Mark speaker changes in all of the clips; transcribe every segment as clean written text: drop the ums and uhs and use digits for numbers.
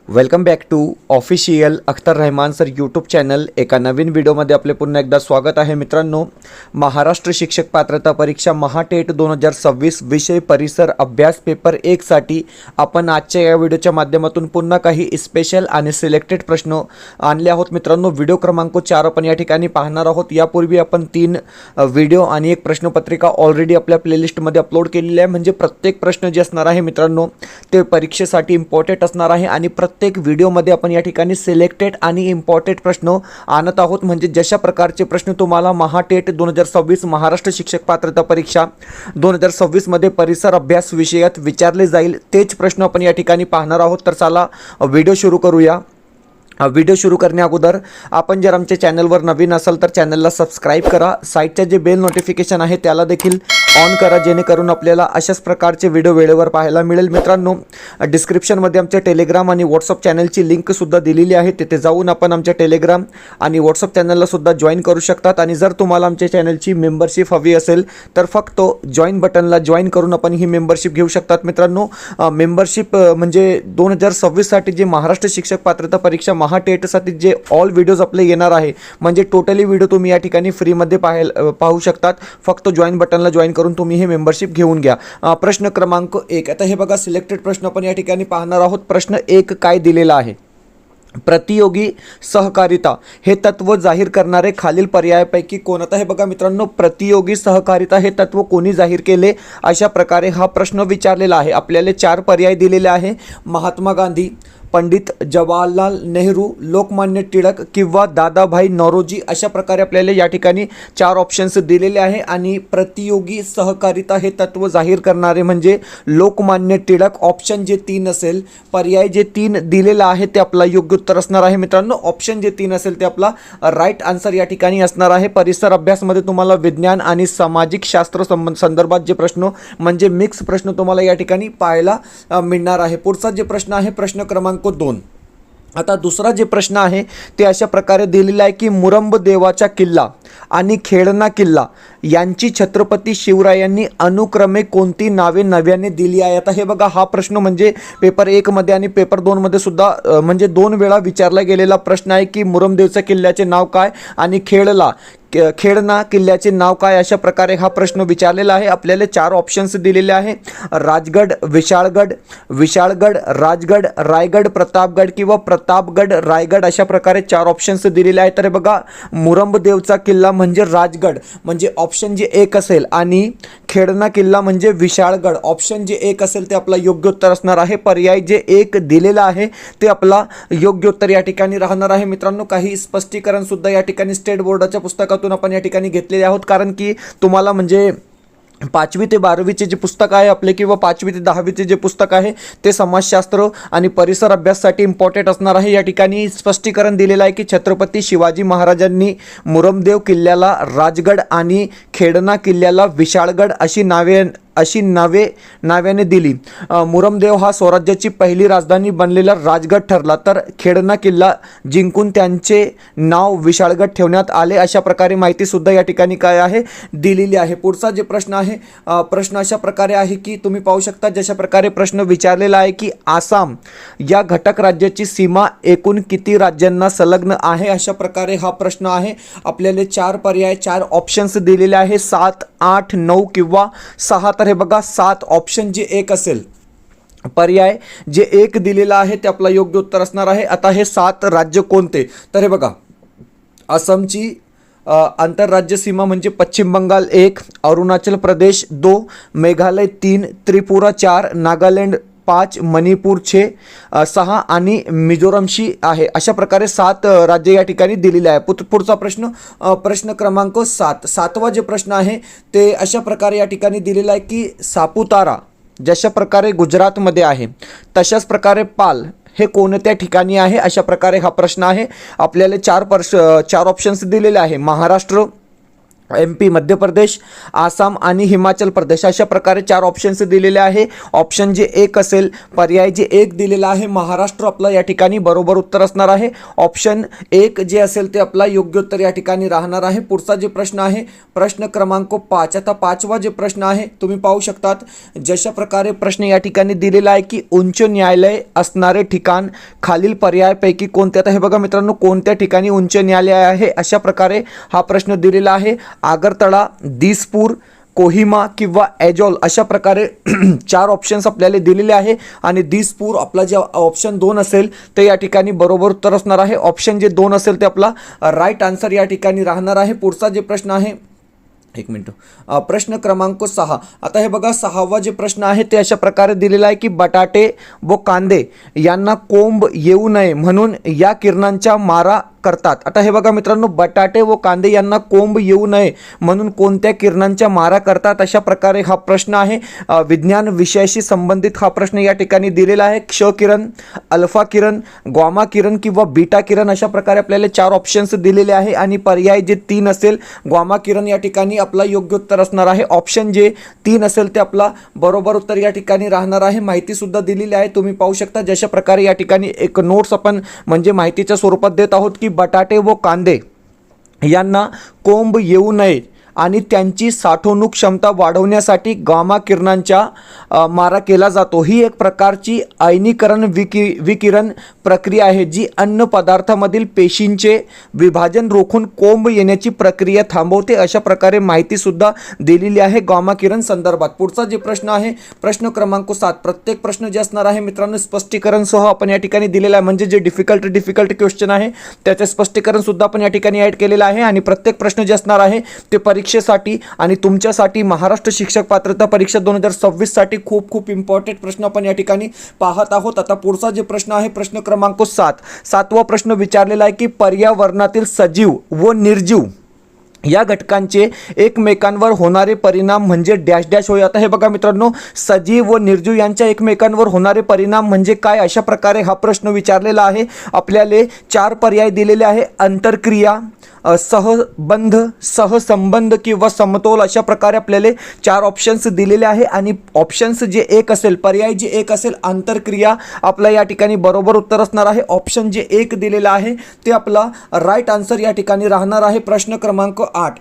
Speaker 1: Welcome back to official Akhtar Rahman sir YouTube channel. एका नवीन व्हिडिओमध्ये आपले पुन्हा एकदा स्वागत आहे मित्रांनो। महाराष्ट्र शिक्षक पात्रता परीक्षा महाटेट 2026 विषय परिसर अभ्यास पेपर 1 साठी आपण आजच्या या व्हिडिओच्या माध्यमातून पुन्हा काही स्पेशल आणि सिलेक्टेड प्रश्न आणले आहोत मित्रांनो। व्हिडिओ क्रमांक 4 आपण या ठिकाणी पाहणार आहोत। यापूर्वी आपण 3 व्हिडिओ आणि एक प्रश्नपत्रिका ऑलरेडी आपल्या प्लेलिस्टमध्ये अपलोड केलेली आहे। म्हणजे प्रत्येक प्रश्न जे असणार आहे मित्रांनो ते परीक्षेसाठी इम्पॉर्टंट असणार आहे आणि प्रत्येक व्हिडिओमध्ये आपण या ठिकाणी सिलेक्टेड आणि इम्पॉर्टंट प्रश्न आणत आहोत। म्हणजे जशा प्रकारचे प्रश्न तुम्हाला महाटेट 2026 महाराष्ट्र शिक्षक पात्रता परीक्षा 2026 मध्ये परिसर अभ्यास विषयात विचारले जाईल तेच प्रश्न आपण या ठिकाणी पाहणार आहोत। तर चला व्हिडिओ सुरू करूया। व्हिडिओ सुरू करण्या अगोदर आपण जर आमच्या चॅनलवर नवीन असाल तर चॅनलला सबस्क्राइब करा। साईडचे जे बेल नोटिफिकेशन आहे त्याला देखील ऑन करा, जेणेकरून आपल्याला अशाच प्रकारचे व्हिडिओ वेळेवर पाहायला मिळेल। मित्रांनो, डिस्क्रिप्शनमध्ये आमच्या टेलिग्राम आणि व्हॉट्सअप चॅनलची लिंक सुद्धा दिलेली आहे। तिथे जाऊन आपण आमच्या टेलिग्राम आणि व्हॉट्सअप चॅनलला सुद्धा जॉईन करू शकतात। आणि जर तुम्हाला आमच्या चॅनलची मेंबरशिप हवी असेल तर फक्त जॉईन बटनला जॉईन करून आपण ही मेंबरशिप घेऊ शकतात। मित्रांनो, मेंबरशिप म्हणजे 2026 साठी जे महाराष्ट्र शिक्षक पात्रता परीक्षा महाटेटसाठी जे ऑल व्हिडिओज आपले येणार आहे, म्हणजे टोटली व्हिडिओ तुम्ही या ठिकाणी फ्रीमध्ये पाहू शकतात। फक्त जॉईन बटनला जॉईन करून तुम्ही हे मेंबरशिप घेऊन घ्या। प्रश्न क्रमांक 1, आता हे बघा सिलेक्टेड प्रश्न आपण या ठिकाणी पाहणार आहोत। प्रश्न 1 काय दिलेला आहे? प्रतियोगी सहकारिता हे तत्व जाहीर करणारे खालील पर्यायापैकी कोण? आता हे बघा मित्रांनो, प्रतियोगी सहकारिता हे तत्व कोणी जाहीर केले अशा प्रकारे हा प्रश्न विचारलेला आहे। आपल्याला 4 पर्याय दिलेले आहे: महात्मा गांधी, पंडित जवाहरलाल नेहरू, लोकमान्य टिळक किंवा दादाभाई नौरोजी। अशा प्रकारे आपल्याला या ठिकाणी 4 ऑप्शन्स दिलेले आहे। आणि प्रतियोगी सहकारिता हे तत्व जाहीर करणारे म्हणजे लोकमान्य टिळक। ऑप्शन जे 3 असेल, पर्याय जे 3 दिलेला आहे ते आपला योग्य उत्तर असणार आहे मित्रांनो। ऑप्शन जे 3 असेल ते आपला राईट आन्सर या ठिकाणी असणार आहे। परिसर अभ्यासमध्ये तुम्हाला विज्ञान आणि सामाजिक शास्त्र संदर्भात जे प्रश्न म्हणजे मिक्स प्रश्न तुम्हाला या ठिकाणी पाहायला मिळणार आहे। पुढचा जे प्रश्न आहे प्रश्न क्रमांक 2। आता दुसरा जे प्रश्न आहे ते अशा प्रकारे दिलेला आहे की मुरुंबदेवाचा किल्ला आणि खेळणा किल्ला यांची छत्रपती शिवरायांनी अनुक्रमे कोणती नावे नव्याने दिली आहे? आता हे बघा, हा प्रश्न म्हणजे पेपर 1 मध्ये आणि पेपर 2 मध्ये सुद्धा म्हणजे 2 वेळा विचारला गेलेला प्रश्न आहे की मुरुंबदेवच्या किल्ल्याचे नाव काय आणि खेळणा किल्ल्याचे नाव काय, अशा प्रकारे हा प्रश्न विचारलेला आहे। आपल्याला 4 ऑप्शन्स दिलेले आहे: राजगड, विशाळगड, राजगड, रायगड, प्रतापगड किंवा प्रतापगड, रायगड। अशा प्रकारे 4 ऑप्शन्स दिलेले आहेत। तर बघा, मुरुंबदेवचा किल्ला म्हणजे राजगड म्हणजे ऑप्शन जे 1 असेल आणि खेळणा किल्ला म्हणजे विशाळगड ऑप्शन जे 1 असेल ते आपला योग्य उत्तर असणार आहे। पर्याय जे 1 दिलेला आहे ते आपला योग्य उत्तर या ठिकाणी राहणार आहे। मित्रांनो, काही स्पष्टीकरण सुद्धा या ठिकाणी स्टेट बोर्डाच्या पुस्तकातून आपण या ठिकाणी घेतलेले आहोत, कारण की तुम्हाला म्हणजे 5वी ते 12वीचे जे पुस्तक आहे आपले किंवा 5वी ते 10वीचे जे पुस्तक आहे ते समाजशास्त्र आणि परिसर अभ्यासासाठी इम्पॉर्टंट असणार आहे। या ठिकाणी स्पष्टीकरण दिलेलं आहे की छत्रपती शिवाजी महाराजांनी मुरुंबदेव किल्ल्याला राजगड आणि खेळणा किल्ल्याला विशाळगड अशी नाव्याने दिली। मुरुंबदेव हा स्वराज्याची पहिली राजधानी बनलेला राजगड ठरला, तर खेळणा किल्ला जिंकून त्यांचे नाव विशाळगड ठेवण्यात आले। अशा प्रकारे माहिती सुद्धा या ठिकाणी काय आहे दिलेली आहे। पुढचा जे प्रश्न आहे प्रश्न अशा प्रकारे आहे की तुम्ही पाहू शकता जशा प्रकारे प्रश्न विचारलेला आहे की आसाम या घटक राज्याची सीमा एकूण किती राज्यांना संलग्न आहे? अशा प्रकारे हा प्रश्न आहे। आपल्याला 4 पर्याय 4 ऑप्शन्स दिलेले आहे: 7, 8, 9 किंवा 6। तर हे बघा, 7 ऑप्शन जे 1 असेल, पर्याय जे 1 दिलेला आहे ते आपला योग्य उत्तर असणार आहे। आता हे 7 राज्य कोणते? तर हे बघा, आसामची आंतरराज्य सीमा म्हणजे पश्चिम बंगाल 1, अरुणाचल प्रदेश 2, मेघालय 3, त्रिपुरा 4, नागालँड 5, मणिपूर 6 आणि मिझोरमशी आहे। अशा प्रकारे 7 राज्य या ठिकाणी दिलेले आहे। पुढचा प्रश्न क्रमांक 7वा जे प्रश्न आहे ते अशा प्रकारे या ठिकाणी दिलेला आहे की सापुतारा जशा प्रकारे गुजरातमध्ये आहे तशाच प्रकारे पाल हे कोणत्या ठिकाणी आहे? अशा प्रकारे हा प्रश्न आहे। आपल्याला 4 ऑप्शन्स दिलेले आहे: महाराष्ट्र, MP, मध्य प्रदेश, आसाम आणि हिमाचल प्रदेश अशा प्रकारे 4 ऑप्शन्स दिलेले आहे. ऑप्शन जे 1 असेल, पर्याय जे 1 दिलेला आहे महाराष्ट्र, आपलं या ठिकाणी बरोबर उत्तर असणार आहे. ऑप्शन 1 जे असेल ते आपला योग्य उत्तर या ठिकाणी राहणार आहे. पुढचा जे प्रश्न आहे प्रश्न क्रमांक 5. आता 5वा जे प्रश्न आहे तुम्ही पाहू शकतात जशा प्रकारे प्रश्न या ठिकाणी दिलेला आहे की उच्च न्यायालय असणारे ठिकाण खालील पर्यायापैकी कोणते. आता हे बघा मित्रांनो, कोणत्या ठिकाणी उच्च न्यायालय आहे अशा प्रकारे हा प्रश्न दिलेला आहे. आगरतळा, दिसपूर, कोहिमा किंवा ऐजॉल अशा प्रकारे 4 ऑप्शन्स आपल्याला दिलेले आहे आणि दिसपूर आपला जे ऑप्शन 2 असेल ते या ठिकाणी बरोबर उत्तर असणार आहे. ऑप्शन जे 2 असेल ते आपला राईट आन्सर या ठिकाणी राहणार आहे. पुढचा जे प्रश्न आहे, एक मिनिट, प्रश्न क्रमांक 6. आता हे बघा 6वा जे प्रश्न आहे ते अशा प्रकारे दिलेला आहे की बटाटे व कांदे यांना कोंब येऊ नये म्हणून या किरणांचा मारा करतात. आता हे बघा मित्रांनो, बटाटे व कांदे यांना कोंब येऊ नये म्हणून कोणत्या किरणांचा मारा करतात अशा प्रकारे हा प्रश्न आहे. विज्ञान विषयाशी संबंधित हा प्रश्न या ठिकाणी दिलेला आहे. क्ष किरण, अल्फा किरण, गॉमा किरण किंवा बीटा किरण अशा प्रकारे आपल्याला 4 ऑप्शन्स दिलेले आहे आणि पर्याय जे 3 असेल गॉमा किरण या ठिकाणी आपला योग्य उत्तर असणार आहे. ऑप्शन जे 3 असेल ते आपला बरोबर उत्तर या ठिकाणी राहणार आहे. माहिती सुद्धा दिलेली आहे तुम्ही पाहू शकता. जशा प्रकारे या ठिकाणी एक नोट्स आपण म्हणजे माहितीच्या स्वरूपात देत आहोत की बटाटे व कांदे यांना कोंब येऊ नये आणि त्यांची साठवणूक क्षमता वाढवण्यासाठी गामा किरणांचा मारा केला जातो. ही एक प्रकारची आयनीकरण विकिरण प्रक्रिया आहे जी अन्न पदार्थामधील पेशींचे विभाजन रोखून कोंब येण्याची प्रक्रिया थांबवते. अशा प्रकारे माहिती सुद्धा दिलेली आहे गामा किरण संदर्भात. पुढचा जे प्रश्न आहे प्रश्न क्रमांक 7. प्रत्येक प्रश्न जे असणार आहे मित्रांनो स्पष्टीकरणसह आपण या ठिकाणी दिलेला आहे. म्हणजे जे डिफिकल्ट क्वेश्चन आहे त्याचे स्पष्टीकरण सुद्धा आपण या ठिकाणी ॲड केलेलं आहे आणि प्रत्येक प्रश्न जे असणार आहे ते परीक्षेसाठी आणि तुमच्यासाठी महाराष्ट्र शिक्षक पात्रता परीक्षा 2026 साठी खूप इम्पॉर्टंट प्रश्न आपण या ठिकाणी पाहत आहोत. आता पुढचा जे प्रश्न आहे प्रश्न क्रमांक 7. 7वा प्रश्न विचारलेला आहे की पर्यावरणातील सजीव व निर्जीव या घटकांचे एकमेकांवर होणारे परिणाम म्हणजे डॅश डॅश होय. आता हे बघा मित्रांनो, सजीव व निर्जीव यांच्या एकमेकांवर होणारे परिणाम म्हणजे काय अशा प्रकारे हा प्रश्न विचारलेला आहे. आपल्याला 4 पर्याय दिलेले आहे. आंतरक्रिया, सहबंध, सहसंबंध किंवा समतोल अशा प्रकारे आपल्याला 4 ऑप्शन्स दिलेले आहे आणि ऑप्शन्स जे 1 असेल, पर्याय जे 1 असेल आंतरक्रिया आपला या ठिकाणी बरोबर उत्तर असणार आहे. ऑप्शन जे 1 दिलेला आहे ते आपला राईट आन्सर या ठिकाणी राहणार आहे. प्रश्न क्रमांक 8.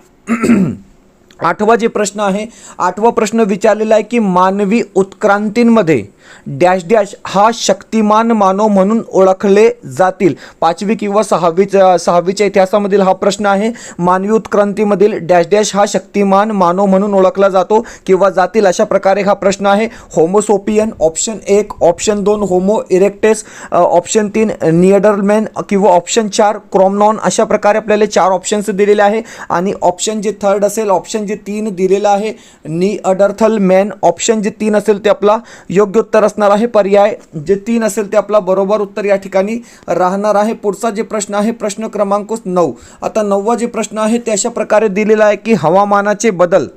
Speaker 1: 8वा जे प्रश्न आहे 8वा प्रश्न विचारलेला आहे की मानवी उत्क्रांतींमध्ये डॅश डॅश हा शक्तिमान मानव म्हणून ओळखले जातील. 5वी किंवा 6वीच्या इतिहासामधील हा प्रश्न आहे. मानवी उत्क्रांतीमधील डॅश डॅश हा शक्तिमान मानव म्हणून ओळखला जातो किंवा जातील अशा प्रकारे हा प्रश्न आहे. Homo sapiens option 1, option 2 Homo erectus, option 3 निअंडरमॅन किंवा ऑप्शन 4 क्रॉमनॉन अशा प्रकारे आपल्याला 4 ऑप्शन्स दिलेले आहे आणि ऑप्शन जे 3 असेल, ऑप्शन जे 3 दिलेला आहे निअंडरथल मॅन, ऑप्शन जे 3 असेल ते आपला योग्य उत्तर असणार आहे. पर्याय जे 3 असेल ते आपला बरोबर उत्तर या ठिकाणी राहणार आहे. पुढचा जे प्रश्न आहे प्रश्न क्रमांक 9. आता 9वा जे प्रश्न आहे ते अशा प्रकारे दिलेला आहे की हवामानाचे बदल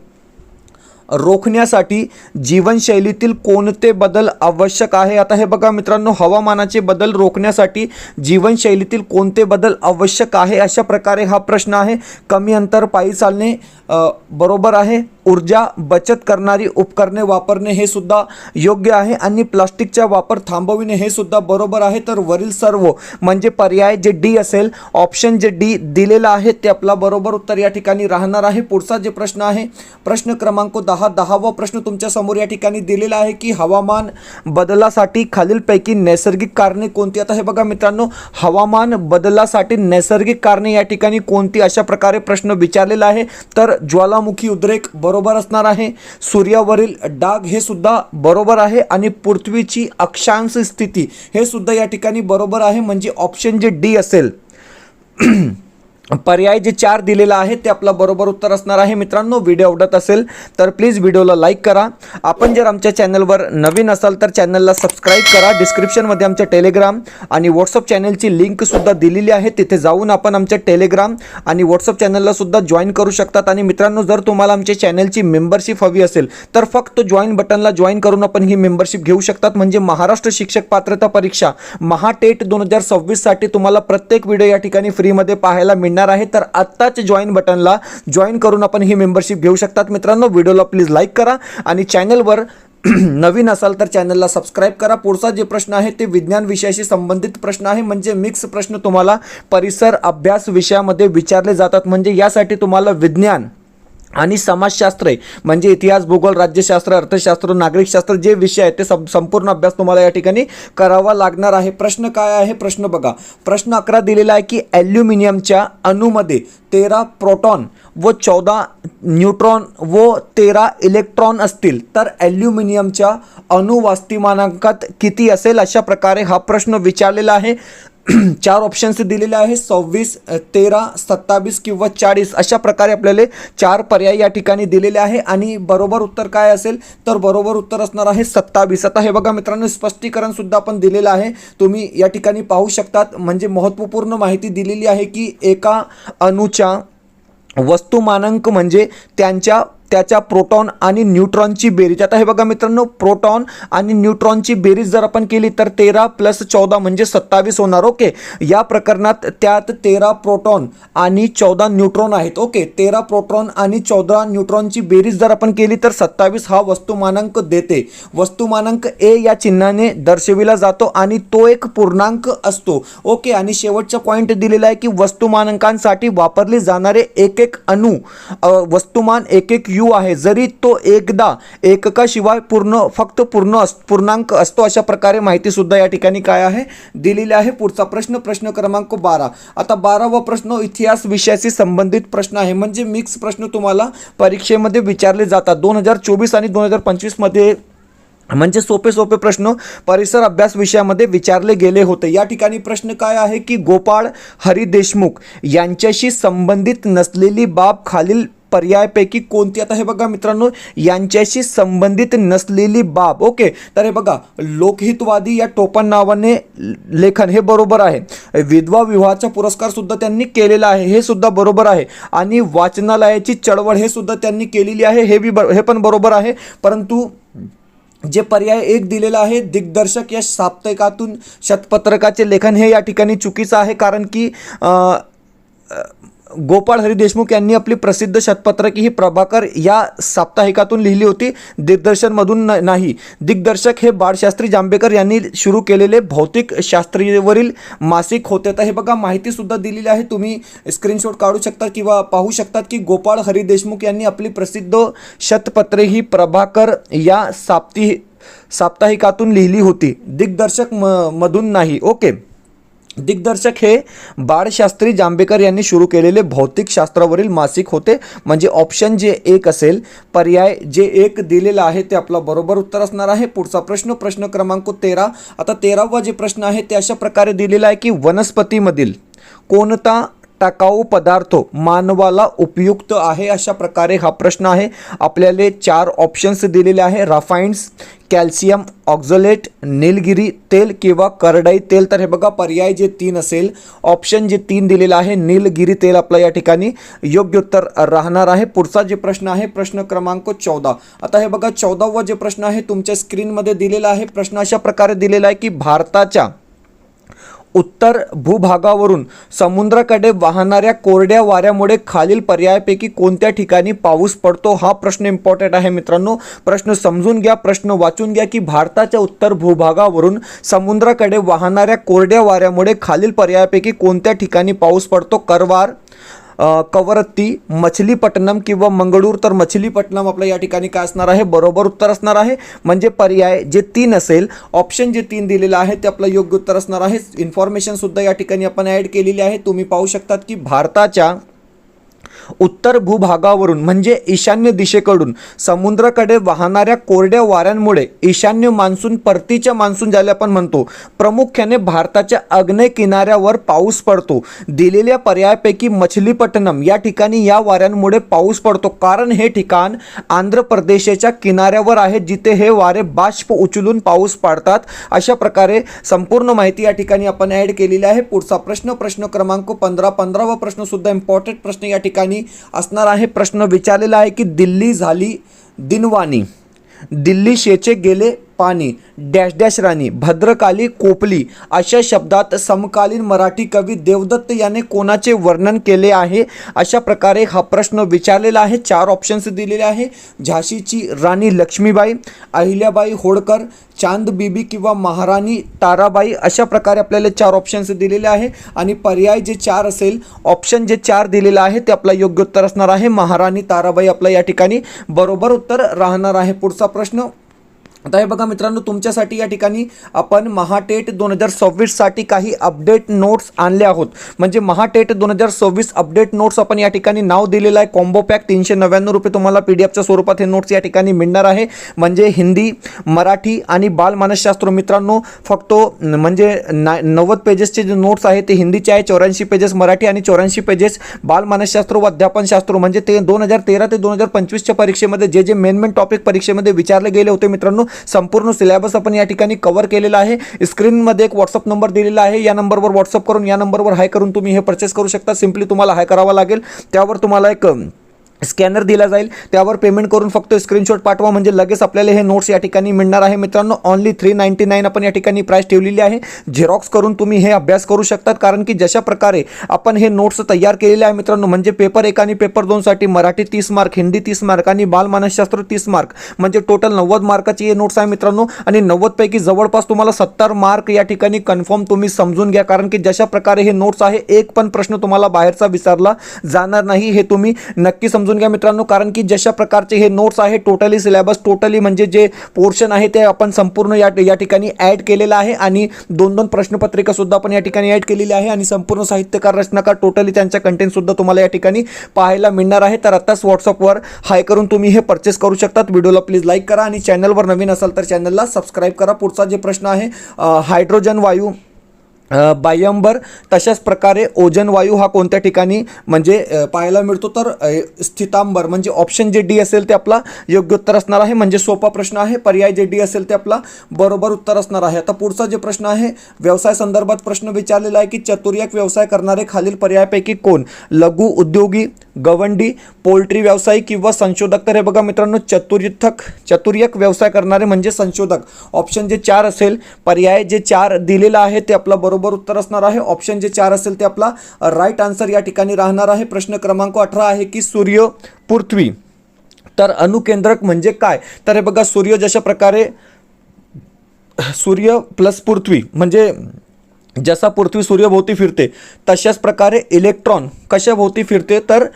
Speaker 1: रोखण्यासाठी जीवनशैलीतील कोणते बदल आवश्यक आहे. आता हे बघा मित्रांनो, हवामानाचे बदल रोखण्यासाठी जीवनशैलीतील कोणते बदल आवश्यक आहे अशा प्रकारे हा प्रश्न आहे. कमी अंतर पायी चालणे बरोबर आहे. ऊर्जा बचत करणारी उपकरणे वापरणे हे सुद्धा योग्य आहे आणि प्लास्टिकचा वापर थांबविणे हे सुद्धा बरोबर आहे. तर वरील सर्व म्हणजे पर्याय जे डी असेल, ऑप्शन जे डी दिलेला आहे ते आपला बरोबर उत्तर या ठिकाणी राहणार आहे. पुढचा जे प्रश्न आहे प्रश्न क्रमांक 10वा प्रश्न तुमच्या समोर या ठिकाणी दिलेला आहे की हवामान बदलासाठी खालीलपैकी नैसर्गिक कारणे कोणती. आता हे बघा मित्रांनो, हवामान बदलासाठी नैसर्गिक कारणे या ठिकाणी कोणती अशा प्रकारे प्रश्न विचारलेला आहे. तर ज्वालामुखी उद्रेक बरोबर असणार आहे. सूर्यावरील डाग हे सुद्धा बरोबर आहे आणि पृथ्वीची अक्षांश स्थिती हे सुद्धा या ठिकाणी बरोबर आहे. म्हणजे ऑप्शन जे डी असेल पर्याय जे 4 दिलेला आहे ते आपला बरोबर उत्तर असणार आहे. मित्रांनो, व्हिडिओ आवडत असेल तर प्लीज व्हिडिओला लाईक करा. आपण जर आमच्या चॅनलवर नवीन असाल तर चॅनलला सबस्क्राईब करा. डिस्क्रिप्शनमध्ये आमच्या टेलिग्राम आणि व्हॉट्सअप चॅनलची लिंक सुद्धा दिलेली आहे. तिथे जाऊन आपण आमच्या टेलिग्राम आणि व्हॉट्सअप चॅनलला सुद्धा जॉईन करू शकतात. आणि मित्रांनो, जर तुम्हाला आमच्या चॅनलची मेंबरशिप हवी असेल तर फक्त जॉईन बटनला जॉईन करून आपण ही मेंबरशिप घेऊ शकतात. म्हणजे महाराष्ट्र शिक्षक पात्रता परीक्षा महाटेट 2026 साठी तुम्हाला प्रत्येक व्हिडिओ या ठिकाणी फ्रीमध्ये पाहायला मिळणार मिळणार आहे, तर आत्ताच जॉईन बटनला जॉईन करून आपण ही मेंबरशिप घेऊ शकतात. मित्रांनो, व्हिडिओला प्लीज लाईक करा आणि चॅनलवर नवीन असाल तर चॅनलला सबस्क्राईब करा. पुढचा जे प्रश्न आहे ते विज्ञान विषयाशी संबंधित प्रश्न आहे, म्हणजे मिक्स प्रश्न तुम्हाला परिसर अभ्यास विषयामध्ये विचारले जातात. म्हणजे यासाठी तुम्हाला विज्ञान आणि समाजशास्त्र म्हणजे इतिहास, भूगोल, राज्यशास्त्र, अर्थशास्त्र, नागरिकशास्त्र जे विषय आहेत ते संपूर्ण अभ्यास तुम्हाला या ठिकाणी करावा लागणार आहे. प्रश्न काय आहे? प्रश्न बघा. प्रश्न 11 दिलेला आहे की ॲल्युमिनियमच्या अणूमध्ये 13 प्रोटॉन व 14 न्यूट्रॉन व 13 इलेक्ट्रॉन असतील तर ॲल्युमिनियमच्या अणुवस्तिमानांकात किती असेल? अशा प्रकारे हा प्रश्न विचारलेला आहे. 4 ऑप्शन्स दिलेले आहे, 26, 13, 27 किंवा 40 अशा प्रकारे आपल्याला 4 पर्याय या ठिकाणी दिलेले आहे. आणि बरोबर उत्तर काय असेल? तर बरोबर उत्तर असणार आहे 27. आता हे बघा मित्रांनो, स्पष्टीकरण सुद्धा आपण दिलेलं आहे, तुम्ही या ठिकाणी पाहू शकतात. म्हणजे महत्त्वपूर्ण माहिती दिलेली आहे की एका अणूच्या वस्तुमानांक म्हणजे त्याच्या प्रोटॉन आणि न्यूट्रॉनची बेरीज. आता हे बघा मित्रांनो, प्रोटॉन आणि न्यूट्रॉनची बेरीज जर आपण केली तर 13 + 14 म्हणजे 27 होणार. ओके, या प्रकरणात त्यात 13 प्रोटॉन आणि 14 न्यूट्रॉन आहेत. ओके, 13 प्रोटॉन आणि 14 न्यूट्रॉनची बेरीज जर आपण केली तर 27 हा वस्तुमानांक देते. वस्तुमानांक ए या चिन्हाने दर्शविला जातो आणि तो एक पूर्णांक असतो. ओके, आणि शेवटचा पॉईंट दिलेला आहे की वस्तुमानांकांसाठी वापरले जाणारे एक अणू वस्तुमान एक यू आहे, जरी तो एकदा एककाशिवाय फक्त पूर्णांक असतो. अशा प्रकारे माहिती सुद्धा या ठिकाणी काय आहे? दिलेली आहे. पुढचा प्रश्न, प्रश्न क्रमांक 12. आता 12वा प्रश्न इतिहास विषयाशी संबंधित प्रश्न आहे. म्हणजे मिक्स प्रश्न तुम्हाला परीक्षेमध्ये विचारले जातात. 2024 आणि 2025 मध्ये म्हणजे सोपे प्रश्न परिसर अभ्यास विषयामध्ये विचारले गेले होते. या ठिकाणी प्रश्न काय आहे की गोपाळ हरी देशमुख यांच्याशी संबंधित नसलेली बाब खालील पर्यायापैकी कोणती? आता हे बघा मित्रांनो, यांच्याशी संबंधित नसलेली बाब. ओके, तर हे बघा, लोकहितवादी या टोपण नावाने लेखन हे बरोबर आहे. विधवा विवाहाचा पुरस्कार सुद्धा त्यांनी केलेला आहे, हे सुद्धा बरोबर आहे. आणि वाचनालयाची चळवळ हे सुद्धा त्यांनी केलेली आहे, हे पण बरोबर आहे. परंतु जे पर्याय 1 दिलेला आहे, दिग्दर्शक या साप्ताहिकातून शतपत्रकाचे लेखन, हे या ठिकाणी चुकीचं आहे. कारण की गोपाळ हरी देशमुख यांनी आपली प्रसिद्ध शतपत्रके ही प्रभाकर या साप्ताहिकातून लिहिली होती, दिग्दर्शनमधून नाही. दिग्दर्शक हे बाळशास्त्री जांभेकर यांनी सुरू केलेले भौतिक शास्त्रावरील मासिक होते. तर हे बघा, माहिती सुद्धा दिलेली आहे, तुम्ही स्क्रीनशॉट काढू शकता किंवा पाहू शकतात की गोपाळ हरी देशमुख यांनी आपली प्रसिद्ध शतपत्रे ही प्रभाकर या साप्ताहिकातून लिहिली होती, दिग्दर्शक मधून नाही. ओके, दिग्दर्शक हे बाळशास्त्री जांभेकर यांनी सुरू केलेले भौतिक शास्त्रावरील मासिक होते. म्हणजे ऑप्शन जे 1 असेल, पर्याय जे 1 दिलेला आहे ते आपला बरोबर उत्तर असणार आहे. पुढचा प्रश्न, प्रश्न क्रमांक 13. आता 13वा जे प्रश्न आहे ते अशा प्रकारे दिलेला आहे की वनस्पतीमधील कोणता टाकाऊ पदार्थ मानवाला उपयुक्त आहे? अशा प्रकारे हा प्रश्न आहे. आपल्याला 4 ऑप्शन्स दिलेले आहे, राफाइन्स, कॅल्शियम ऑक्झलेट, नीलगिरी तेल किंवा करडई तेल. तर हे बघा, पर्याय जे 3 असेल, ऑप्शन जे 3 दिलेला आहे, नीलगिरी तेल आपला या ठिकाणी योग्य उत्तर राहणार आहे. पुढचा जे प्रश्न आहे, प्रश्न क्रमांक 14. आता हे बघा, 14वा जे प्रश्न आहे तुमच्या स्क्रीनमध्ये दिलेला आहे. प्रश्न अशा प्रकारे दिलेला आहे की भारताच्या उत्तर भूभागावरून समुद्राकडे वाहणाऱ्या कोरड्या वाऱ्यामुळे खालील पर्यायापैकी कोणत्या ठिकाणी पाऊस पडतो? हा प्रश्न इम्पॉर्टंट आहे मित्रांनो. प्रश्न समजून घ्या, प्रश्न वाचून घ्या की भारताच्या उत्तर भूभागावरून समुद्राकडे वाहणाऱ्या कोरड्या वाऱ्यामुळे खालील पर्यायापैकी कोणत्या ठिकाणी पाऊस पडतो? करवार, कवरत्ती, मछलीपट्टणम किंवा मंगळूर. तर मछलीपट्टणम आपल्या या ठिकाणी काय असणार आहे? बरोबर उत्तर असणार आहे. म्हणजे पर्याय जे 3 असेल, ऑप्शन जे 3 दिलेलं आहे ते आपलं योग्य उत्तर असणार आहे. इन्फॉर्मेशन सुद्धा या ठिकाणी आपण ॲड केलेली आहे. तुम्ही पाहू शकतात की भारताच्या उत्तर भूभागावरून म्हणजे ईशान्य दिशेकडून समुद्राकडे वाहणाऱ्या कोरड्या वाऱ्यांमुळे ईशान्य मान्सून, परतीच्या मान्सून ज्याला आपण म्हणतो, प्रामुख्याने भारताच्या आग्नेय किनाऱ्यावर पाऊस पडतो. दिलेल्या पर्यायापैकी मछलीपट्टणम या ठिकाणी या वाऱ्यांमुळे पाऊस पडतो, कारण हे ठिकाण आंध्र प्रदेशाच्या किनाऱ्यावर आहे जिथे हे वारे बाष्प उचलून पाऊस पाडतात. अशा प्रकारे संपूर्ण माहिती या ठिकाणी आपण ॲड केलेली आहे. पुढचा प्रश्न, प्रश्न क्रमांक 15. 15वा प्रश्न सुद्धा इम्पॉर्टंट प्रश्न या ठिकाणी असणार आहे. प्रश्न विचारलेला आहे की दिल्ली झाली दिनवाणी, दिल्ली शेचे गेले पाणी डॅश डॅश राणी भद्रकाली कोपली अशा शब्दात समकालीन मराठी कवी देवदत्त याने कोणाचे वर्णन केले आहे? अशा प्रकारे हा प्रश्न विचारलेला आहे. 4 ऑप्शन्स दिलेले आहे. झाशीची राणी लक्ष्मीबाई, अहिल्याबाई होळकर, चांद बीबी किंवा महाराणी ताराबाई अशा प्रकारे आपल्याला 4 ऑप्शन्स दिलेले आहे आणि पर्याय जे 4 असेल, ऑप्शन जे 4 दिलेलं आहे ते आपलं योग्य उत्तर असणार आहे. महाराणी ताराबाई आपलं या ठिकाणी बरोबर उत्तर राहणार आहे. पुढचा प्रश्न आता हे बघा मित्रांनो, तुमच्यासाठी या ठिकाणी आपण महाटेट 2026 साठी काही अपडेट नोट्स आणले आहोत. म्हणजे महाटेट 2026 अपडेट नोट्स आपण या ठिकाणी नाव दिलेलं आहे. कॉम्बो पॅक 399 रुपये तुम्हाला PDF स्वरूपात हे नोट्स या ठिकाणी मिळणार आहे. म्हणजे हिंदी, मराठी आणि बालमानसशास्त्र मित्रांनो, फक्त म्हणजे 90 पेजेसचे जे नोट्स आहेत ते हिंदीचे आहे, 84 पेजेस मराठी आणि 84 पेजेस बालमानसशास्त्र व अध्यापनशास्त्र. म्हणजे ते 2013 ते 2025च्या परीक्षेमध्ये जे मेन टॉपिक परीक्षेमध्ये विचारले गेले होते मित्रांनो, संपूर्ण सिलेबस आपण या ठिकाणी कव्हर केलेला आहे. स्क्रीनमध्ये एक व्हॉट्सअप नंबर दिलेला आहे. या नंबरवर व्हॉट्सअप करून या नंबरवर हाय करून तुम्ही हे परचेस करू शकता. सिम्पली तुम्हाला हाय करावा लागेल. त्यावर तुम्हाला एक स्कॅनर दिला जाईल, त्यावर पेमेंट करून फक्त स्क्रीनशॉट पाठवा म्हणजे लगेच आपल्याला हे नोट्स या ठिकाणी मिळणार आहे. मित्रांनो ओनली 399 आपण या ठिकाणी प्राइस ठेवलेली आहे. झेरॉक्स करून तुम्ही हे अभ्यास करू शकतात. कारण की जशा प्रकारे आपण हे नोट्स तयार केलेले आहे मित्रांनो, म्हणजे पेपर 1 आणि पेपर 2 साठी मराठी 30 मार्क, हिंदी 30 मार्क आणि बालमानसशास्त्र 30 मार्क, म्हणजे टोटल 90 मार्काची हे नोट्स आहे मित्रांनो. आणि 90 पैकी जवळपास तुम्हाला 70 मार्क या ठिकाणी कन्फर्म तुम्ही समजून घ्या. कारण की जशा प्रकारे हे नोट्स आहे, एक पण प्रश्न तुम्हाला बाहेरचा विचारला जाणार नाही, हे तुम्ही नक्की समजून घ्या मित्रांनो. कारण की जशा प्रकारचे हे नोट्स आहे, टोटली सिलेबस टोटली म्हणजे जे पोर्शन आहे ते आपण संपूर्ण या ठिकाणी ऍड केलेलं आहे. आणि 2-2 प्रश्नपत्रिका सुद्धा आपण या ठिकाणी ऍड केलेली आहे. आणि संपूर्ण साहित्यकार रचनाकार टोटली त्यांच्या कंटेंट सुद्धा तुम्हाला या ठिकाणी पाहायला मिळणार आहे. तर आताच व्हॉट्सअपवर हाय करून तुम्ही हे परचेस करू शकतात. व्हिडिओला प्लीज लाईक करा आणि चॅनलवर नवीन असाल तर चॅनलला सबस्क्राईब करा. पुढचा जे प्रश्न आहे, हायड्रोजन वायू बाह्यंबर तशाच प्रकारे ओझोन वायू हा कोणत्या ठिकाणी म्हणजे पाहायला मिळतो? तर स्थितांबर, म्हणजे ऑप्शन जे डी असेल ते आपला योग्य उत्तर असणार आहे. म्हणजे सोपा प्रश्न आहे. पर्याय जे डी असेल ते आपला बरोबर उत्तर असणार आहे. आता पुढचा जे प्रश्न आहे, व्यवसाय संदर्भात प्रश्न विचारलेला आहे की चतुर्यक व्यवसाय करणारे खालील पर्यायापैकी कोण? लघु उद्योगी, गवंडी, पोल्ट्री व्यवसायी किंवा संशोधक. तर हे बघा मित्रांनो, चतुर्यक व्यवसाय करणारे म्हणजे संशोधक. ऑप्शन जे 4 असेल, पर्याय जे 4 दिलेला आहे ते आपला बरोबर उत्तर असणार आहे. ऑप्शन जे 4 असेल ते आपला राईट आन्सर या ठिकाणी राहणार आहे. प्रश्न क्रमांक 18 आहे की सूर्य, पृथ्वी तर अणुकेंद्रक म्हणजे काय? तर हे बघा, सूर्य जशा प्रकारे सूर्य प्लस पृथ्वी म्हणजे जसा पृथ्वी सूर्यभोवती फिरते तशाच प्रकारे इलेक्ट्रॉन कशाभोवती फिरते? तर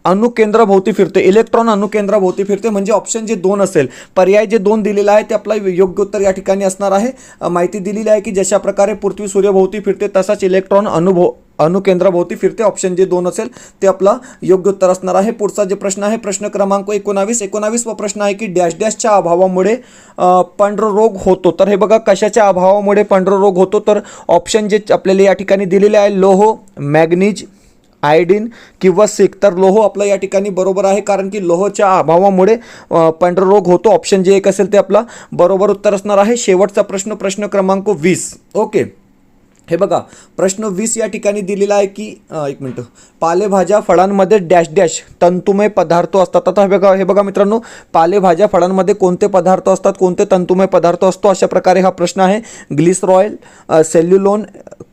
Speaker 1: अणुकेंद्राभोवती फिरते. इलेक्ट्रॉन अणुकेंद्राभोवती फिरते. म्हणजे ऑप्शन जे 2 असेल, पर्याय जे 2 दिलेला आहे ते आपला योग्य उत्तर या ठिकाणी असणार आहे. माहिती दिलेली आहे की जशा प्रकारे पृथ्वी सूर्यभोवती फिरते तसाच इलेक्ट्रॉन अणुकेंद्राभोवती फिरते. ऑप्शन जे 2 असेल ते आपला योग्य उत्तर असणार आहे. पुढचा जे प्रश्न आहे, प्रश्न क्रमांक 19 वा प्रश्न आहे की डॅश डॅशच्या अभावामुळे पांढररोग होतो. तर हे बघा, कशाच्या अभावामुळे पांढररोग होतो? तर ऑप्शन जे आपल्याला या ठिकाणी दिलेले आहे, लोह, मॅग्नीज, आयोडीन किंवा सिक. तर लोह आपलं या ठिकाणी बरोबर आहे. कारण की लोहाच्या अभावामुळे पांढररोग होतो. ऑप्शन जे 1 असेल ते आपला बरोबर उत्तर असणार आहे. शेवटचा प्रश्न, प्रश्न क्रमांक 20. ओके, हे बघा, प्रश्न 20 या ठिकाणी दिलेला आहे की एक मिनिट, पालेभाज्या फळांमध्ये डॅश डॅश तंतुमय पदार्थ असतात. आता हे बघा मित्रांनो, पालेभाज्या फळांमध्ये कोणते पदार्थ असतात, कोणते तंतुमय पदार्थ असतो, अशा प्रकारे हा प्रश्न आहे. ग्लिसरॉयल, सेल्युलोन,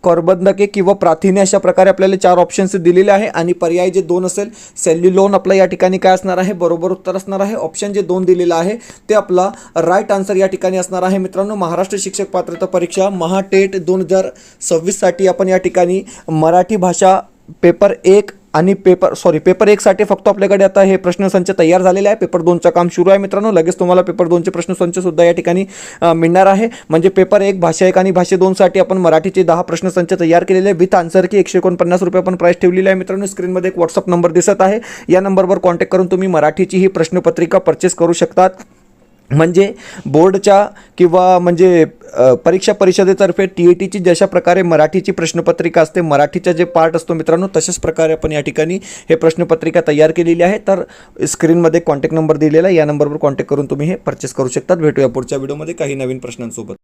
Speaker 1: कर्बंधके किंवा प्रथिने अशा प्रकारे आपल्याला 4 ऑप्शन्स दिलेले आहे. आणि पर्याय जे 2 असेल, सेल्युलोन आपलं या ठिकाणी काय असणार आहे? बरोबर उत्तर असणार आहे. ऑप्शन जे 2 दिलेलं आहे ते आपला राईट आन्सर या ठिकाणी असणार आहे. मित्रांनो, महाराष्ट्र शिक्षक पात्रता परीक्षा महाटेट 2026 साठी आपण या ठिकाणी मराठी भाषा पेपर 1 आणि पेपर 1 साठी फक्त आपल्याकडे आता हे प्रश्नसंच तयार झालेले आहे. पेपर 2चं काम सुरू आहे मित्रांनो. लगेच तुम्हाला पेपर 2चे प्रश्नसंच सुद्धा या ठिकाणी मिळणार आहे. म्हणजे पेपर 1 भाषा 1 आणि भाषा 2 साठी आपण मराठीचे 10 प्रश्नसंच तयार केलेले आहे. विथ आन्सर की 149 रुपये आपण प्राइस ठेवलेली आहे मित्रांनो. स्क्रीनमध्ये एक व्हॉट्सअप नंबर दिसत आहे. या नंबरवर कॉन्टॅक्ट करून तुम्ही मराठीची ही प्रश्नपत्रिका परचेस करू शकतात. म्हणजे बोर्डच्या किंवा म्हणजे परीक्षा परिषदेतर्फे TETची जशा प्रकारे मराठीची प्रश्नपत्रिका असते, मराठीचा जे पार्ट असतो मित्रांनो, तशाच प्रकारे आपण या ठिकाणी हे प्रश्नपत्रिका तयार केलेली आहे. तर स्क्रीनमध्ये कॉन्टॅक्ट नंबर दिलेला आहे. या नंबरवर कॉन्टॅक्ट करून तुम्ही हे परचेस करू शकतात. भेटूया पुढच्या व्हिडिओमध्ये काही नवीन प्रश्नांसोबत.